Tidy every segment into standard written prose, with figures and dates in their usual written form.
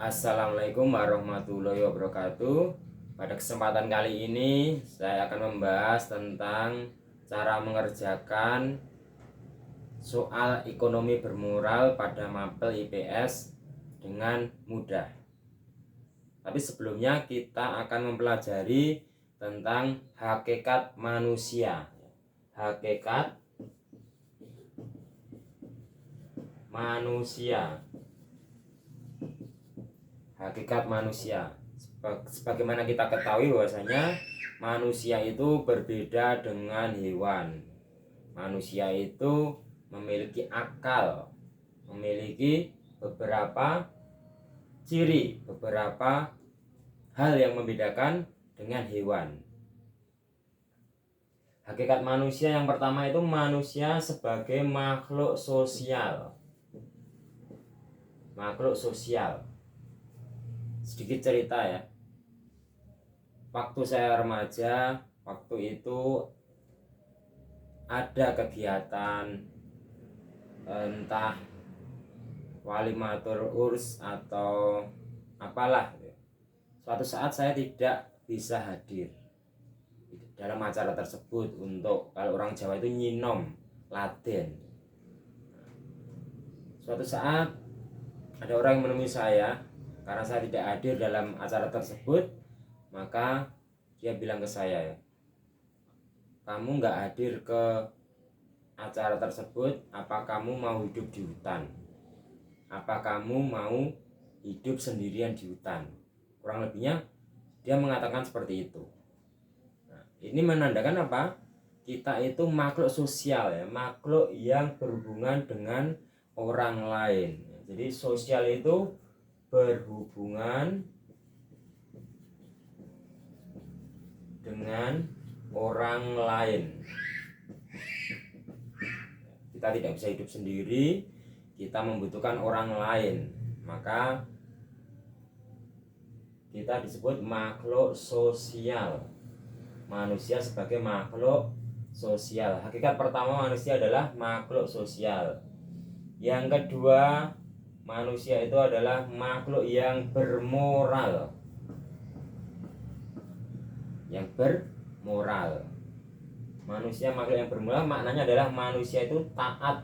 Assalamualaikum warahmatullahi wabarakatuh. Pada kesempatan kali ini saya akan membahas tentang cara mengerjakan soal ekonomi bermoral pada mapel IPS dengan mudah. Tapi sebelumnya kita akan mempelajari tentang hakikat manusia. Hakikat manusia. Hakikat manusia. Sebagaimana kita ketahui bahwasanya manusia itu berbeda dengan hewan. Manusia itu memiliki akal, memiliki beberapa ciri, beberapa hal yang membedakan dengan hewan. Hakikat manusia yang pertama itu manusia sebagai makhluk sosial. Makhluk sosial. Sedikit cerita ya. Waktu saya remaja, waktu itu ada kegiatan entah walimatur urs atau apalah. Suatu saat saya tidak bisa hadir dalam acara tersebut. Untuk kalau orang Jawa itu nyinom, laden. Suatu saat ada orang yang menemui saya karena saya tidak hadir dalam acara tersebut. Maka dia bilang ke saya, kamu nggak hadir ke acara tersebut, apa kamu mau hidup di hutan? Apa kamu mau hidup sendirian di hutan? Kurang lebihnya dia mengatakan seperti itu. Nah, ini menandakan apa? Kita itu makhluk sosial ya, makhluk yang berhubungan dengan orang lain. Jadi sosial itu berhubungan dengan orang lain. Kita tidak bisa hidup sendiri, kita membutuhkan orang lain. Maka kita disebut makhluk sosial. Manusia sebagai makhluk sosial. Hakikat pertama manusia adalah makhluk sosial. Yang kedua, manusia itu adalah makhluk yang bermoral. Yang bermoral. Manusia makhluk yang bermoral maknanya adalah manusia itu taat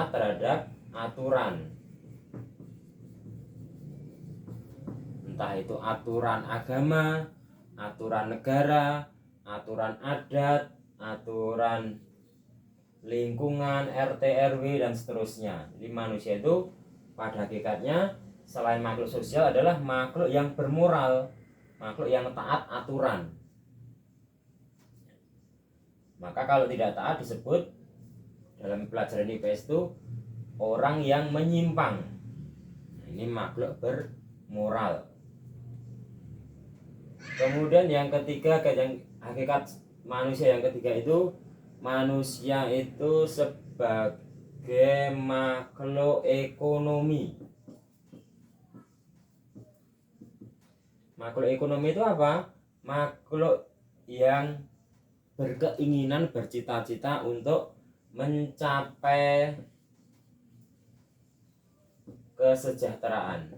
terhadap aturan. Entah itu aturan agama, aturan negara, aturan adat, aturan lingkungan, RT, RW dan seterusnya. Jadi manusia itu pada hakikatnya selain makhluk sosial adalah makhluk yang bermoral, makhluk yang taat aturan. Maka kalau tidak taat disebut dalam pelajaran IPS itu orang yang menyimpang. Nah, ini makhluk bermoral. Kemudian yang ketiga, hakikat manusia yang ketiga itu manusia itu sebagai makhluk ekonomi. Makhluk ekonomi itu apa? Makhluk yang berkeinginan, bercita-cita untuk mencapai kesejahteraan.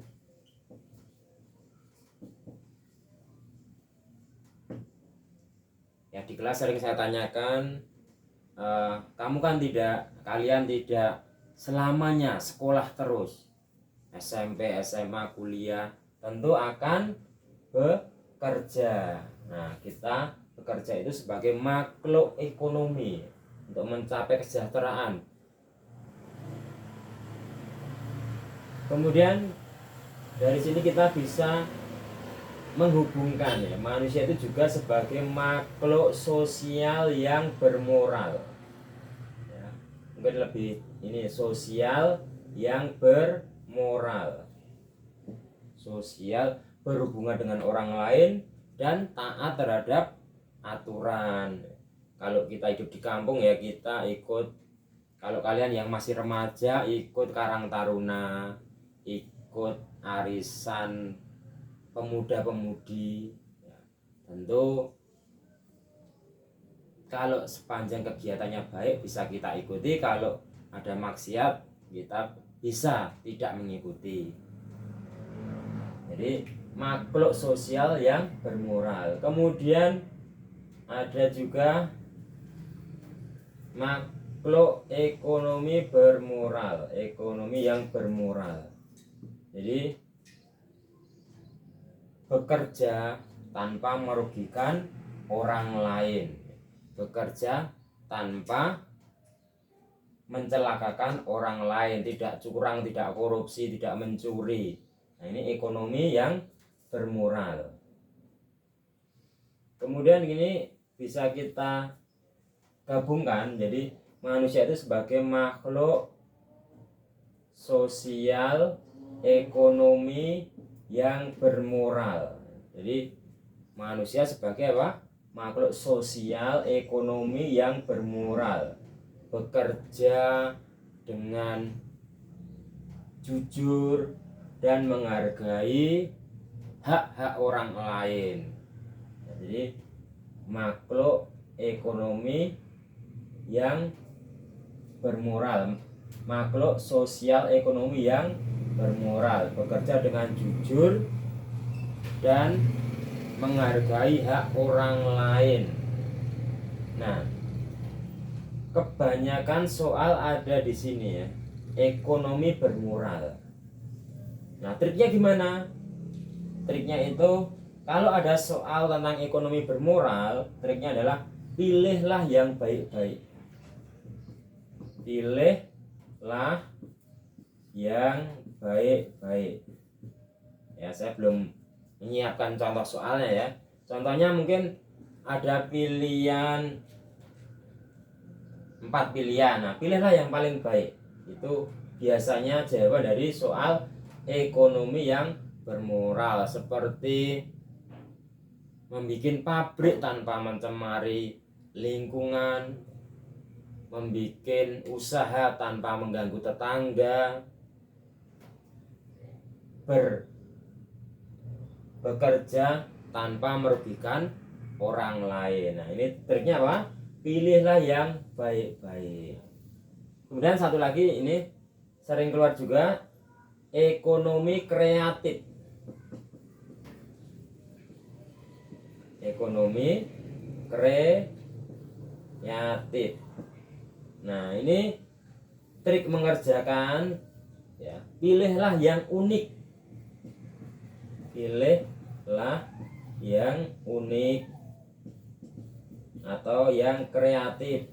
Ya, di kelas sering saya tanyakan, kalian tidak selamanya sekolah terus, SMP, SMA, kuliah, tentu akan bekerja. Nah, kita bekerja itu sebagai makhluk ekonomi untuk mencapai kesejahteraan. Kemudian dari sini kita bisa menghubungkan ya, manusia itu juga sebagai makhluk sosial yang bermoral. Ya, mungkin lebih ini sosial yang bermoral. Sosial berhubungan dengan orang lain dan taat terhadap aturan. Kalau kita hidup di kampung ya kita ikut, kalau kalian yang masih remaja ikut Karang Taruna, ikut arisan pemuda-pemudi ya, tentu kalau sepanjang kegiatannya baik bisa kita ikuti, kalau ada maksiat kita bisa tidak mengikuti. Jadi makhluk sosial yang bermoral. Kemudian ada juga makhluk ekonomi bermoral, ekonomi yang bermoral. Jadi bekerja tanpa merugikan orang lain, bekerja tanpa mencelakakan orang lain, tidak curang, tidak korupsi, tidak mencuri. Nah, ini ekonomi yang bermoral. Kemudian ini bisa kita gabungkan, jadi manusia itu sebagai makhluk sosial ekonomi yang bermoral. Jadi manusia sebagai apa? Makhluk sosial ekonomi yang bermoral, bekerja dengan jujur dan menghargai hak-hak orang lain. Jadi makhluk ekonomi yang bermoral, makhluk sosial ekonomi yang bermoral, bekerja dengan jujur dan menghargai hak orang lain. Nah, kebanyakan soal ada di sini ya, ekonomi bermoral. Nah, triknya gimana? Triknya itu kalau ada soal tentang ekonomi bermoral, triknya adalah pilihlah yang baik-baik. Pilihlah yang baik-baik. Ya, saya belum menyiapkan contoh soalnya ya. Contohnya mungkin ada pilihan 4 pilihan. Nah, pilihlah yang paling baik. Itu biasanya jawaban dari soal ekonomi yang bermoral, seperti membuat pabrik tanpa mencemari lingkungan, membuat usaha tanpa mengganggu tetangga, bekerja tanpa merugikan orang lain. Nah, ini triknya apa? Pilihlah yang baik-baik. Kemudian satu lagi, ini sering keluar juga, ekonomi kreatif. Ekonomi kreatif. Nah, ini trik mengerjakan ya, pilihlah yang unik. Pilihlah yang unik atau yang kreatif,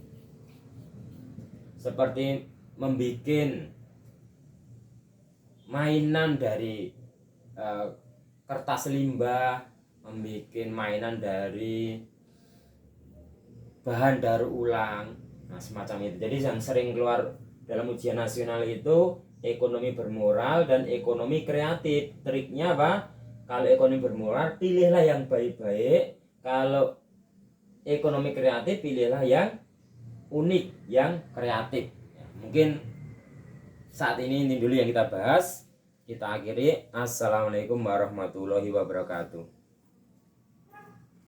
seperti membuat mainan dari kertas limbah, membuat mainan dari bahan daur ulang. Nah, semacam itu. Jadi yang sering keluar dalam ujian nasional itu ekonomi bermoral dan ekonomi kreatif. Triknya apa? Kalau ekonomi bermoral, pilihlah yang baik-baik. Kalau ekonomi kreatif, pilihlah yang unik, yang kreatif. Ya, mungkin saat ini dulu yang kita bahas. Kita akhiri. Assalamualaikum warahmatullahi wabarakatuh.